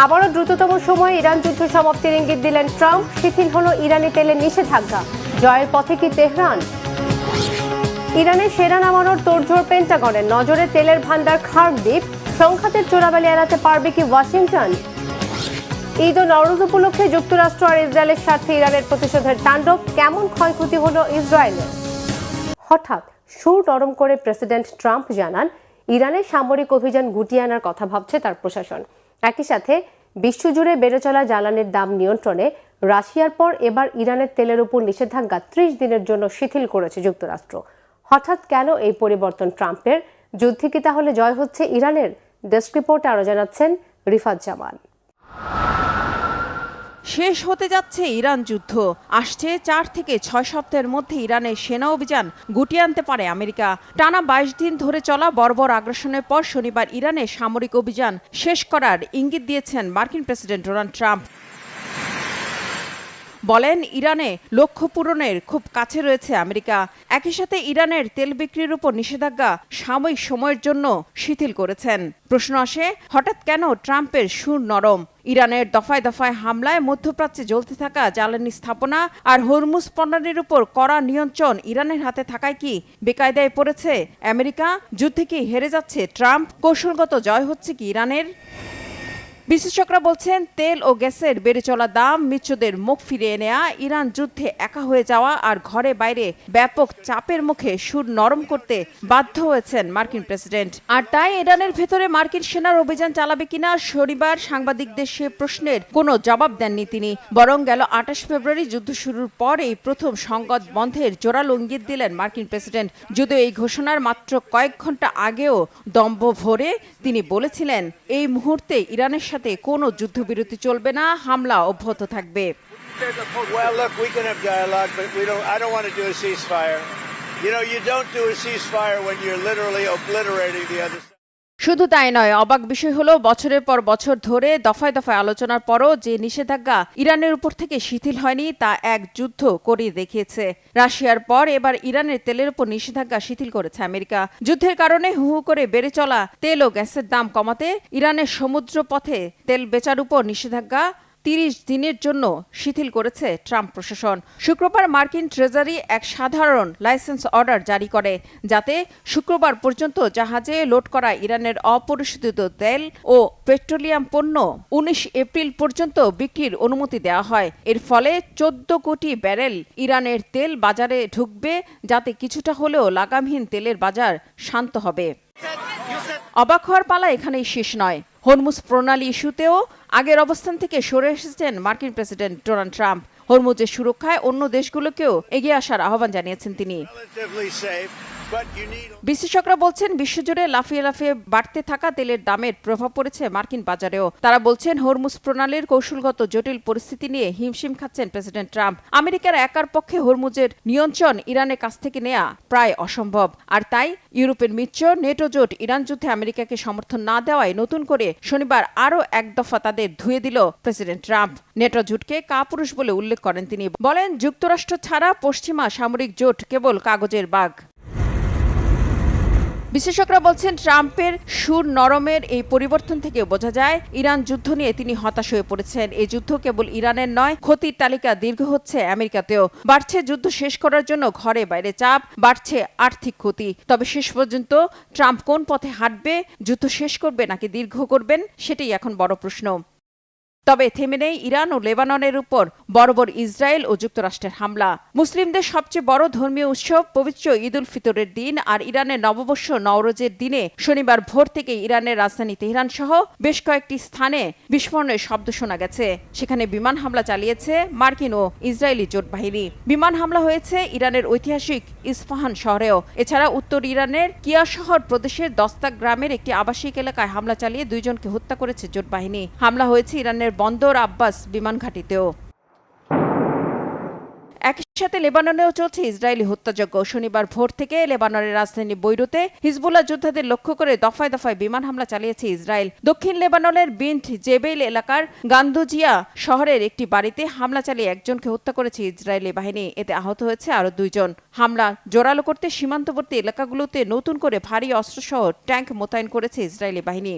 আবারও দ্রুততম সময়ে ইরান যুদ্ধ সমাপ্তির ইঙ্গিত দিলেন ট্রাম্প। শিথিল হলো ইরানি তেলের নিষেধাজ্ঞা। জয়ের পথে কি তেহরান? ইরানের সেনা নামানোর তোড়জোড় পেন্টাগনের। নজরে তেলের ভান্ডার খার্ক দ্বীপ। সংঘাতের চোরাবালি এড়াতে পারবে কি ওয়াশিংটন? ঈদ ও নওরোজ উপলক্ষে যুক্তরাষ্ট্র আর ইসরায়েলের স্বার্থে ইরানের প্রতিশোধের তাণ্ডব। কেমন ক্ষয়ক্ষতি হলো ইসরায়েলের? হঠাৎ সুর নরম করে প্রেসিডেন্ট ট্রাম্প জানান, ইরানের সামরিক অভিযান গুটিয়ে আনার কথা ভাবছে তার প্রশাসন। একই সাথে বিশ্বজুড়ে বেড়ে চলা জ্বালানির দাম নিয়ন্ত্রণে রাশিয়ার পর এবার ইরানের তেলের উপর নিষেধাজ্ঞা 30 দিনের জন্য শিথিল করেছে যুক্তরাষ্ট্র। হঠাৎ কেন এই পরিবর্তন ট্রাম্পের? যুদ্ধে কি তাহলে জয় হচ্ছে ইরানের? ডেস্ক রিপোর্টে আরো জানাচ্ছেন রিফাত জামান। শেষ হতে যাচ্ছে ইরান যুদ্ধ। আসছে 4 থেকে 6 সপ্তাহের মধ্যে ইরানের সেনা অভিযান গুটিয়ে আনতে পারে আমেরিকা। টানা 22 দিন ধরে চলা বর্বর আগ্রাসনের পর শনিবার ইরানের সামরিক অভিযান শেষ করার ইঙ্গিত দিয়েছেন মার্কিন প্রেসিডেন্ট ডোনাল্ড ট্রাম্প। বলেন, ইরানে লক্ষ্য পূরণের খুব কাছে রয়েছে আমেরিকা। একই সাথে ইরানের তেল বিক্রির উপর নিষেধাজ্ঞা সাময়িক সময়ের জন্য শিথিল করেছেন। প্রশ্ন আসে, হঠাৎ কেন ট্রাম্পের সুর নরম? ইরানের দফায় দফায় হামলায় মধ্যপ্রাচ্যে জ্বলতে থাকা জ্বালানি স্থাপনা আর হরমুজ প্রণালীর উপর কড়া নিয়ন্ত্রণ ইরানের হাতে থাকায় কি বেকায়দায় পড়েছে আমেরিকা? যুদ্ধে কি হেরে যাচ্ছে ট্রাম্প? কৌশলগত জয় হচ্ছে কি ইরানের? বিশেষজ্ঞরা বলছেন, তেল ও গ্যাসের বেড়ে চলা দাম, মিত্রদের মুখ ফিরিয়ে নেয়া, ইরান যুদ্ধে একা হয়ে যাওয়া আর ঘরে বাইরে ব্যাপক চাপের মুখে সুর নরম করতে বাধ্য হয়েছেন মার্কিন প্রেসিডেন্ট। আর তাই ইরানের ভেতরে মার্কিন সেনার অভিযান চালাবে কিনা শনিবার সাংবাদিকদের সে প্রশ্নের কোনো জবাব দেননি তিনি। বরং গেল 28 ফেব্রুয়ারি যুদ্ধ শুরুর পর এই প্রথম সংঘাত বন্ধের জোরালো ইঙ্গিত দিলেন মার্কিন প্রেসিডেন্ট। যদিও এই ঘোষণার মাত্র কয়েক ঘন্টা আগেও দম্ভ ভরে তিনি বলেছিলেন, এই মুহূর্তে ইরানের সাথে কোনো যুদ্ধবিরতি চলবে না, হামলা অব্যাহত থাকবে। Well, look, we can have dialogue, but I don't want to do a ceasefire. You don't do a ceasefire when you're literally obliterating the other side. শুধু তাই নয়, অবাক বিষয় হলো বছরের পর বছর ধরে দফায় দফায় আলোচনার পরও যে নিষেধাজ্ঞা ইরানের উপর থেকে শিথিল হয়নি তা এক যুদ্ধ করিয়ে দেখিয়েছে। রাশিয়ার পর এবার ইরানের তেলের উপর নিষেধাজ্ঞা শিথিল করেছে আমেরিকা। যুদ্ধের কারণে হু হু করে বেড়ে চলা তেল ও গ্যাসের দাম কমাতে ইরানের সমুদ্র পথে তেল বেচার উপর নিষেধাজ্ঞা 30 দিনের জন্য শিথিল করেছে ট্রাম্প প্রশাসন। শুক্রবার মার্কিন ট্রেজারি এক সাধারণ লাইসেন্স অর্ডার জারি করে, যাতে শুক্রবার পর্যন্ত জাহাজে লোড করা ইরানের অপরিশোধিত তেল ও পেট্রোলিয়াম পণ্য 19 এপ্রিল পর্যন্ত বিক্রির অনুমতি দেওয়া হয়। এর ফলে 14 কোটি ব্যারেল ইরানের তেল বাজারে ঢুকবে, যাতে কিছুটা হলেও লাগামহীন তেলের বাজার শান্ত হবে। অবাক হওয়ার পালা এখানেই শেষ নয়। হরমুজ প্রণালী ইস্যুতেও আগের অবস্থান থেকে সরে এসেছেন মার্কিন প্রেসিডেন্ট ডোনাল্ড ট্রাম্প। হরমুজের সুরক্ষায় অন্য দেশগুলোকেও এগিয়ে আসার আহ্বান জানিয়েছেন তিনি। বিশেষজ্ঞরা বলছেন, বিশ্বজুড়ে লাফিয়ে লাফিয়ে বাড়তে থাকা তেলের দামের প্রভাব পড়েছে মার্কিন বাজারেও। তারা বলছেন, হরমুজ প্রণালীর কৌশলগত জটিল পরিস্থিতি নিয়ে হিমশিম খাচ্ছেন প্রেসিডেন্ট ট্রাম্প। আমেরিকার একার পক্ষে হরমুজের নিয়ন্ত্রণ ইরানের কাছ থেকে নেওয়া প্রায় অসম্ভব। আর তাই ইউরোপের মিত্র নেটো জোট ইরান যুদ্ধে আমেরিকাকে সমর্থন না দেওয়ায় নতুন করে শনিবার আরও এক দফা তাদের ধুয়ে দিল প্রেসিডেন্ট ট্রাম্প। নেটো জোটকে কাপুরুষ বলে উল্লেখ করেন তিনি। বলেন, যুক্তরাষ্ট্র ছাড়া পশ্চিমা সামরিক জোট কেবল কাগজের বাঘ। বিশেষজ্ঞরা বলছেন, ট্রাম্পের সুর নরমের এই পরিবর্তন থেকে বোঝা যায় ইরান যুদ্ধ নিয়ে তিনি হতাশ হয়ে পড়েছেন। এই যুদ্ধ কেবল ইরানের নয়, ক্ষতির তালিকা দীর্ঘ হচ্ছে আমেরিকাতেও। বাড়ছে যুদ্ধ শেষ করার জন্য ঘরে বাইরে চাপ, বাড়ছে আর্থিক ক্ষতি। তবে শেষ পর্যন্ত ট্রাম্প কোন পথে হাঁটবে, যুদ্ধ শেষ করবে নাকি দীর্ঘ করবেন, সেটাই এখন বড় প্রশ্ন। তবে থেমে নেই ইরান ও লেবাননের উপর বর্বর ইসরায়েল ও যুক্তরাষ্ট্রের হামলা। মুসলিমদের সবচেয়ে বড় ধর্মীয় উৎসব পবিত্র ঈদ উল ফিতরের দিন আর ইরানের নববর্ষ নওরোজের দিনে শনিবার ভোর থেকে ইরানের রাজধানী তেহরান সহ বেশ কয়েকটি স্থানে বিস্ফোরণের শব্দ শোনা গেছে। সেখানে বিমান হামলা চালিয়েছে মার্কিন ও ইসরায়েলি জোট বাহিনী। বিমান হামলা হয়েছে ইরানের ঐতিহাসিক ইস্পাহান শহরেও। এছাড়া উত্তর ইরানের কিয়া শহর প্রদেশের দস্তাক গ্রামের একটি আবাসিক এলাকায় হামলা চালিয়ে 2 জনকে হত্যা করেছে জোট বাহিনী। হামলা হয়েছে ইরানের বন্দর আব্বাস বিমান ঘাঁটিতেও। একই সাথে লেবাননেও চলছে ইসরায়েলি হত্যাযজ্ঞ। শনিবার ভোর থেকে লেবাননের রাজধানী বৈরুতে হিজবুল্লাহ যোদ্ধাদের লক্ষ্য করে দফায় দফায় বিমান হামলা চালিয়েছে ইসরায়েল। দক্ষিণ লেবাননের বিন্ট জেবেইল এলাকার গান্দুজিয়া শহরের একটি বাড়িতে হামলা চালিয়ে 1 জনকে হত্যা করেছে ইসরায়েলি বাহিনী। এতে আহত হয়েছে আরও 2 জন। হামলা জোরালো করতে সীমান্তবর্তী এলাকাগুলোতে নতুন করে ভারী অস্ত্রসহ ট্যাঙ্ক মোতায়েন করেছে ইসরায়েলি বাহিনী।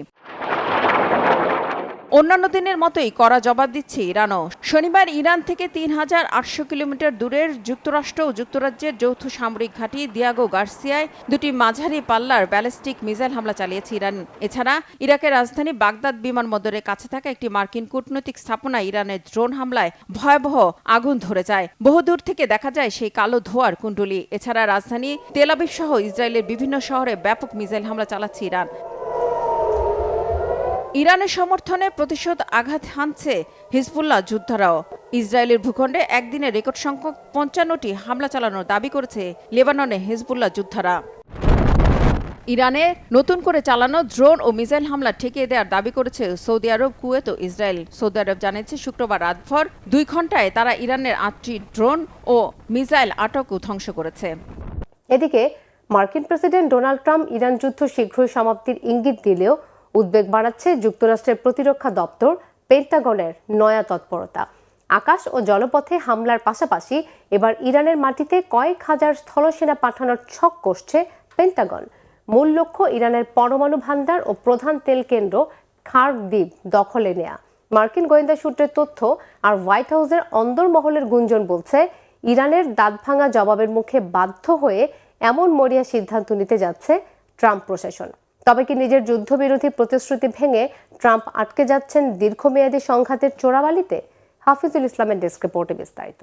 অন্যান্য দিনের মতোই কড়া জবাব দিচ্ছে ইরানও। শনিবার ইরান থেকে ৩,৮০০ কিলোমিটার দূরের যুক্তরাষ্ট্র ও যুক্তরাজ্যের যৌথ সামরিক ঘাঁটি দিয়াগো গার্সিয়ায় দুটি মাঝারি পাল্লার ব্যালিস্টিক মিসাইল হামলা চালিয়েছে ইরান। এছাড়া ইরাকের রাজধানী বাগদাদ বিমানবন্দরের কাছে থাকা একটি মার্কিন কূটনৈতিক স্থাপনায় ইরানের ড্রোন হামলায় ভয়াবহ আগুন ধরে যায়। বহুদূর থেকে দেখা যায় সেই কালো ধোঁয়ার কুণ্ডলী। এছাড়া রাজধানী তেল আবিব সহ ইসরায়েলের বিভিন্ন শহরে ব্যাপক মিসাইল হামলা চালাচ্ছে ইরান। ইরানের সমর্থনে প্রতিশোধ আঘাত হানছে হিজবুল্লাহ যোদ্ধারাও। ইসরায়েলের ভূখণ্ডে একদিনে রেকর্ড সংখ্যক ৫৫টি হামলা চালানোর দাবি করেছে লেবাননে হিজবুল্লাহ যোদ্ধারা। ইরানে নতুন করে চালানো ড্রোন ও মিসাইল হামলা ঠেকিয়ে দেওয়ার দাবি করেছে সৌদি আরব, কুয়েত ও ইসরায়েল। সৌদি আরব জানিয়েছে শুক্রবার রাতভর ২ ঘণ্টায় তারা ইরানের ৮টি ড্রোন ও মিসাইল আটক ও ধ্বংস করেছে। এদিকে মার্কিন প্রেসিডেন্ট ডোনাল্ড ট্রাম্প ইরান যুদ্ধ শীঘ্রই সমাপ্তির ইঙ্গিত দিলেও উদ্বেগ বাড়াচ্ছে যুক্তরাষ্ট্রের প্রতিরক্ষা দপ্তর পেন্টাগনের নয়া তৎপরতা। আকাশ ও জলপথে হামলার পাশাপাশি এবার ইরানের মাটিতে কয়েক হাজার স্থলসেনা পাঠানোর ছক কষছে পেন্টাগন। মূল লক্ষ্য ইরানের পরমাণু ভান্ডার ও প্রধান তেল কেন্দ্র খার্ক দ্বীপ দখলে নেয়া। মার্কিন গোয়েন্দা সূত্রের তথ্য আর হোয়াইট হাউসের অন্দরমহলের গুঞ্জন বলছে ইরানের দাঁতভাঙা জবাবের মুখে বাধ্য হয়ে এমন মরিয়া সিদ্ধান্ত নিতে যাচ্ছে ট্রাম্প প্রশাসন। তবে কি নিজের যুদ্ধবিরোধী প্রতিশ্রুতি ভেঙে ট্রাম্প আটকে যাচ্ছেন দীর্ঘমেয়াদী সংঘাতের চোরাবালিতে? হাফিজুল ইসলামের ডেস্ক রিপোর্টে বিস্তারিত।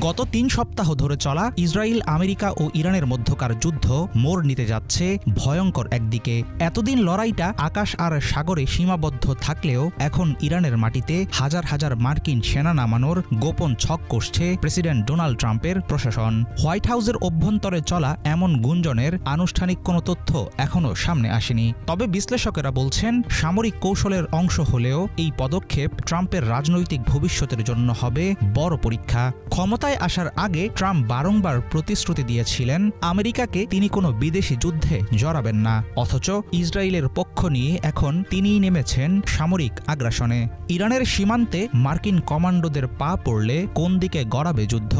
গত ৩ সপ্তাহ ধরে চলা ইসরায়েল, আমেরিকা ও ইরানের মধ্যকার যুদ্ধ মোড় নিতে যাচ্ছে ভয়ঙ্কর একদিকে। এতদিন লড়াইটা আকাশ আর সাগরে সীমাবদ্ধ থাকলেও এখন ইরানের মাটিতে হাজার হাজার মার্কিন সেনা নামানোর গোপন ছক কষছে প্রেসিডেন্ট ডোনাল্ড ট্রাম্পের প্রশাসন। হোয়াইট হাউসের অভ্যন্তরে চলা এমন গুঞ্জনের আনুষ্ঠানিক কোনো তথ্য এখনও সামনে আসেনি। তবে বিশ্লেষকেরা বলছেন সামরিক কৌশলের অংশ হলেও এই পদক্ষেপ ট্রাম্পের রাজনৈতিক ভবিষ্যতের জন্য হবে বড় পরীক্ষা। ক্ষমতায় আসার আগে ট্রাম্প বারংবার প্রতিশ্রুতি দিয়েছিলেন আমেরিকাকে তিনি কোনো বিদেশি যুদ্ধে জড়াবেন না, অথচ ইসরায়েলের পক্ষ নিয়ে এখন তিনিই নেমেছেন সামরিক আগ্রাসনে। ইরানের সীমান্তে মার্কিন কমান্ডোদের পা পড়লে কোন দিকে গড়াবে যুদ্ধ?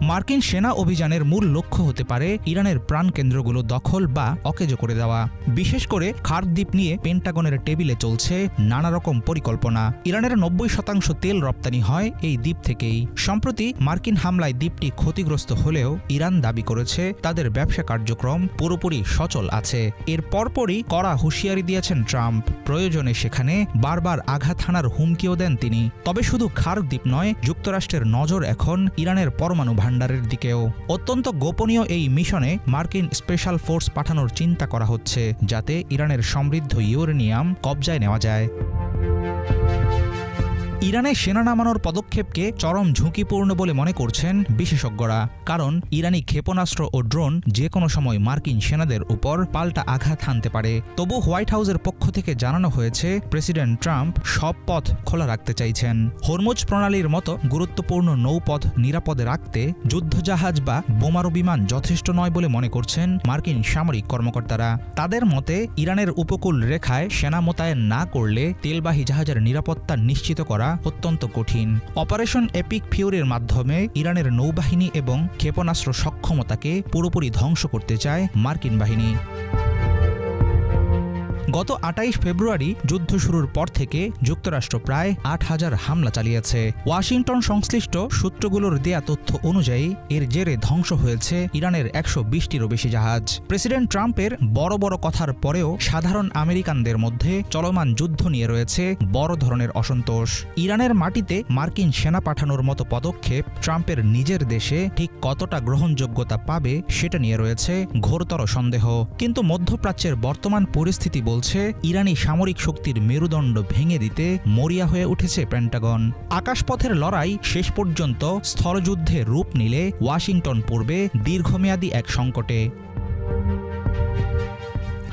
মার্কিন সেনা অভিযানের মূল লক্ষ্য হতে পারে ইরানের প্রাণকেন্দ্রগুলো দখল বা অকেজো করে দেওয়া। বিশেষ করে খার্ক দ্বীপ নিয়ে পেন্টাগনের টেবিলে চলছে নানা রকম পরিকল্পনা। ইরানের ৯০% তেল রপ্তানি হয় এই দ্বীপ থেকেই। সম্প্রতি মার্কিন হামলায় দ্বীপটি ক্ষতিগ্রস্ত হলেও ইরান দাবি করেছে তাদের ব্যবসা কার্যক্রম পুরোপুরি সচল আছে। এর পরপরই কড়া হুঁশিয়ারি দিয়েছেন ট্রাম্প। প্রয়োজনে সেখানে বারবার আঘাত হানার হুমকিও দেন তিনি। তবে শুধু খার্ক দ্বীপ নয়, যুক্তরাষ্ট্রের নজর এখন ইরানের পরমাণু ভান্ডারের দিকেও। অত্যন্ত গোপনীয় এই মিশনে মার্কিন স্পেশাল ফোর্স পাঠানোর চিন্তা করা হচ্ছে, যাতে ইরানের সমৃদ্ধ ইউরেনিয়াম কবজায় নেওয়া যায়। ইরানে সেনা নামানোর পদক্ষেপকে চরম ঝুঁকিপূর্ণ বলে মনে করছেন বিশেষজ্ঞরা, কারণ ইরানি ক্ষেপণাস্ত্র ও ড্রোন যে কোনো সময় মার্কিন সেনাদের উপর পাল্টা আঘাত হানতে পারে। তবু হোয়াইট হাউসের পক্ষ থেকে জানানো হয়েছে প্রেসিডেন্ট ট্রাম্প সব পথ খোলা রাখতে চাইছেন। হরমুজ প্রণালীর মতো গুরুত্বপূর্ণ নৌপথ নিরাপদে রাখতে যুদ্ধজাহাজ বা বোমারু বিমান যথেষ্ট নয় বলে মনে করছেন মার্কিন সামরিক কর্মকর্তারা। তাদের মতে ইরানের উপকূল রেখায় সেনা মোতায়েন না করলে তেলবাহী জাহাজের নিরাপত্তা নিশ্চিত করা অত্যন্ত কঠিন। অপারেশন এপিক ফিউরির মাধ্যমে ইরানের নৌবাহিনী এবং ক্ষেপণাস্ত্র সক্ষমতাকে পুরোপুরি ধ্বংস করতে চায় মার্কিন বাহিনী। গত ২৮ ফেব্রুয়ারি যুদ্ধ শুরুর পর থেকে যুক্তরাষ্ট্র প্রায় ৮,০০০ হামলা চালিয়েছে। ওয়াশিংটন সংশ্লিষ্ট সূত্রগুলোর দেয়া তথ্য অনুযায়ী এর জেরে ধ্বংস হয়েছে ইরানের ১২০টিরও বেশি জাহাজ। প্রেসিডেন্ট ট্রাম্পের বড় বড় কথার পরেও সাধারণ আমেরিকানদের মধ্যে চলমান যুদ্ধ নিয়ে রয়েছে বড় ধরনের অসন্তোষ। ইরানের মাটিতে মার্কিন সেনা পাঠানোর মতো পদক্ষেপ ট্রাম্পের নিজের দেশে ঠিক কতটা গ্রহণযোগ্যতা পাবে সেটা নিয়ে রয়েছে ঘোরতর সন্দেহ। কিন্তু মধ্যপ্রাচ্যের বর্তমান পরিস্থিতি বলছে ইরানি সামরিক শক্তির মেরুদণ্ড ভেঙে দিতে মরিয়া হয়ে উঠেছে পেন্টাগন। আকাশপথের লড়াই শেষ পর্যন্ত স্থলযুদ্ধে রূপ নিলে ওয়াশিংটন পড়বে দীর্ঘমেয়াদী এক সংকটে।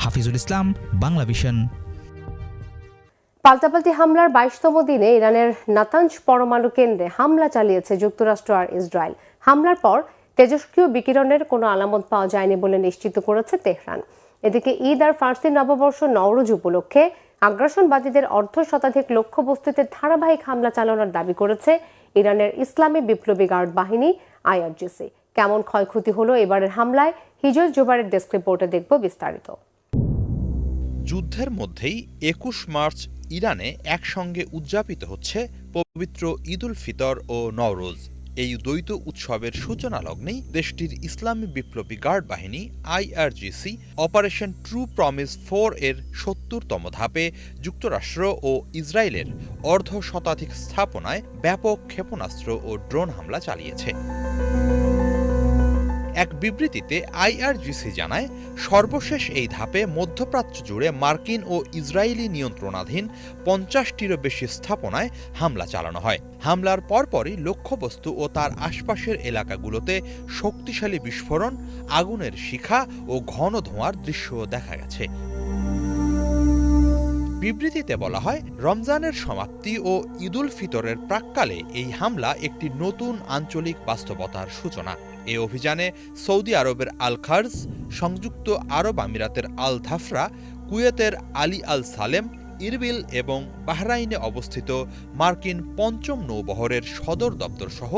হাফিজুল ইসলাম, বাংলা ভিশন। পাল্টাপাল্টি হামলার ২২তম দিনে ইরানের নাতানজ পরমাণু কেন্দ্রে হামলা চালিয়েছে যুক্তরাষ্ট্র আর ইসরায়েল। হামলার পর তেজস্ক্রিয় বিকিরণের কোনো আলামত পাওয়া যায়নি বলে নিশ্চিত করেছে তেহরান। এদিকে ঈদ আর ফার্সি নববর্ষ নওরোজ উপলক্ষে আগ্রাসনবাদীদের অর্ধশতাধিক লক্ষ্যবস্তুতে ধারাবাহিক হামলা চালানোর দাবি করেছে ইরানের ইসলামী বিপ্লবী গার্ড বাহিনী আইআরজিসি। কেমন ক্ষয়ক্ষতি হলো এবারের হামলায়, হিজল জুবারের ডেস্ক রিপোর্টে দেখব বিস্তারিত। যুদ্ধের মধ্যেই ২১ মার্চ ইরানে একসঙ্গে উদযাপিত হচ্ছে পবিত্র ঈদ উল ফিতর ও নওরোজ। এই দ্বৈত উৎসবের সূচনা লগ্নেই দেশটির ইসলামী বিপ্লবী গার্ড বাহিনী IRGC অপারেশন ট্রু প্রমিস 4 এর ৭০তম ধাপে যুক্তরাষ্ট্র ও ইসরায়েলের অর্ধশতাধিক স্থাপনায় ব্যাপক ক্ষেপণাস্ত্র ও ড্রোন হামলা চালিয়েছে। এক বিবৃতিতে IRGC জানায়, সর্বশেষ এই ধাপে মধ্যপ্রাচ্য জুড়ে মার্কিন ও ইসরায়েলি নিয়ন্ত্রণাধীন ৫০টিরও বেশি স্থাপনায় হামলা চালানো হয়। হামলার পরপরই লক্ষ্যবস্তু ও তার আশপাশের এলাকাগুলোতে শক্তিশালী বিস্ফোরণ, আগুনের শিখা ও ঘন ধোঁয়ার দৃশ্য দেখা গেছে। বিবৃতিতে বলা হয়, রমজানের সমাপ্তি ও ঈদুল ফিতরের প্রাক্কালে এই হামলা একটি নতুন আঞ্চলিক বাস্তবতার সূচনা। এ অভিযানে সৌদি আরবের আল খার্জ, সংযুক্ত আরব আমিরাতের আল ধাফরা, কুয়েতের আলী আল সালেম, ইরবিল এবং বাহরাইনে অবস্থিত মার্কিন ৫ম নৌবহরের সদর দপ্তর সহ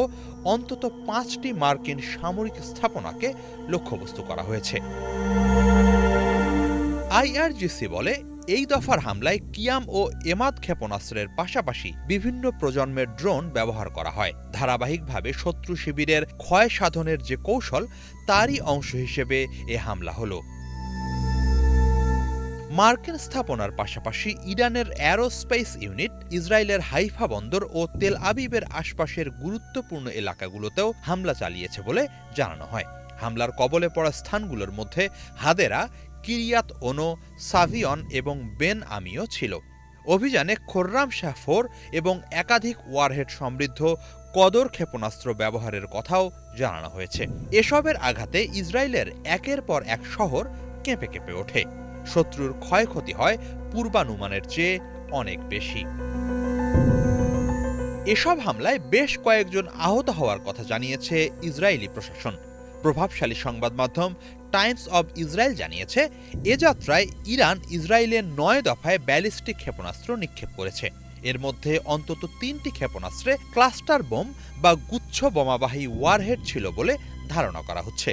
অন্তত ৫টি মার্কিন সামরিক স্থাপনাকে লক্ষ্যবস্তু করা হয়েছে। IRGC বলে, এই দফার হামলায় কিয়াম ও এমাদ ক্ষেপণাস্ত্রের পাশাপাশি বিভিন্ন প্রজন্মের ড্রোন ব্যবহার করা হয়। ধারাবাহিকভাবে শত্রু শিবিরের ক্ষয় সাধনের যে কৌশল, তারই অংশ হিসেবে এ হামলা হলো। মার্কিন স্থাপনার পাশাপাশি ইরানের অ্যারোস্পেস ইউনিট, ইসরায়েলের হাইফা বন্দর ও তেল আবিবের আশপাশের গুরুত্বপূর্ণ এলাকাগুলোতেও হামলা চালিয়েছে বলে জানানো হয়। হামলার কবলে পড়া স্থানগুলোর মধ্যে হাদেরা, কিরিয়াত ওনো, সাভিয়ন এবং বেন আমিও ছিল। অভিযানে খোররাম শাহ 4 এবং একাধিক ওয়ারহেড সমৃদ্ধ কদর ক্ষেপণাস্ত্র ব্যবহারের কথাও জানানো হয়েছে। এসবের আঘাতে ইসরায়েলের একের পর এক শহর কেঁপে কেঁপে ওঠে। শত্রুর ক্ষয়ক্ষতি হয় পূর্বানুমানের চেয়ে অনেক বেশি। এসব হামলায় বেশ কয়েকজন আহত হওয়ার কথা জানিয়েছে ইসরায়েলি প্রশাসন। প্রভাবশালী সংবাদ মাধ্যম টাইমস অব ইসরায়েল জানিয়েছে, এ যাত্রায় ইরান ইসরায়েলের ৯ দফায় ব্যালিস্টিক ক্ষেপণাস্ত্র নিক্ষেপ করেছে। এর মধ্যে অন্তত ৩টি ক্ষেপণাস্ত্রে ক্লাস্টার বোম বা গুচ্ছ বোমাবাহী ওয়ারহেড ছিল বলে ধারণা করা হচ্ছে।